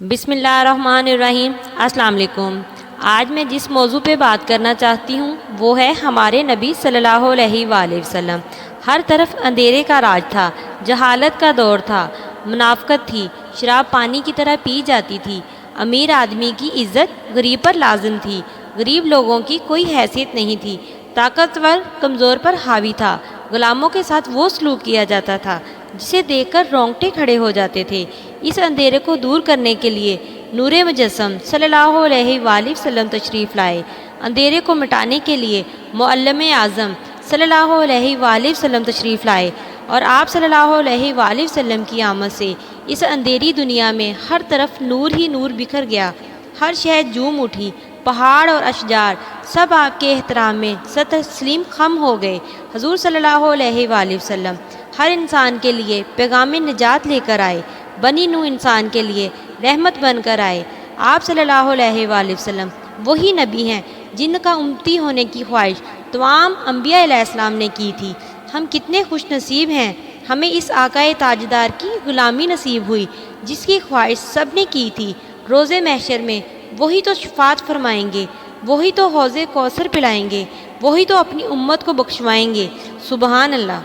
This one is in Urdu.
بسم اللہ الرحمن الرحیم۔ السلام علیکم۔ آج میں جس موضوع پہ بات کرنا چاہتی ہوں وہ ہے ہمارے نبی صلی اللہ علیہ وآلہ وسلم۔ ہر طرف اندھیرے کا راج تھا، جہالت کا دور تھا، منافقت تھی، شراب پانی کی طرح پی جاتی تھی، امیر آدمی کی عزت غریب پر لازم تھی، غریب لوگوں کی کوئی حیثیت نہیں تھی، طاقتور کمزور پر حاوی تھا، غلاموں کے ساتھ وہ سلوک کیا جاتا تھا جسے دیکھ کر رونگٹے کھڑے ہو جاتے تھے۔ اس اندھیرے کو دور کرنے کے لیے نور مجسم صلی اللہ علیہ وآلہ وسلم تشریف لائے۔ اندھیرے کو مٹانے کے لیے معلم اعظم صلی اللہ علیہ وآلہ وسلم تشریف لائے، اور آپ صلی اللہ علیہ وآلہ وسلم کی آمد سے اس اندھیری دنیا میں ہر طرف نور ہی نور بکھر گیا۔ ہر شے جھوم اٹھی، پہاڑ اور اشجار سب آپ کے احترام میں تسلیم خم ہو گئے۔ حضور صلی اللہ علیہ وآلہ وسلم ہر انسان کے لیے پیغام نجات لے کر آئے، بنی نوع انسان کے لیے رحمت بن کر آئے۔ آپ صلی اللہ علیہ وآلہ وسلم وہی نبی ہیں جن کا امتی ہونے کی خواہش تمام انبیاء علیہ السلام نے کی تھی۔ ہم کتنے خوش نصیب ہیں، ہمیں اس آقا تاجدار کی غلامی نصیب ہوئی جس کی خواہش سب نے کی تھی۔ روز محشر میں وہی تو شفاعت فرمائیں گے، وہی تو حوض کوثر پلائیں گے، وہی تو اپنی امت کو بخشوائیں گے۔ سبحان اللہ۔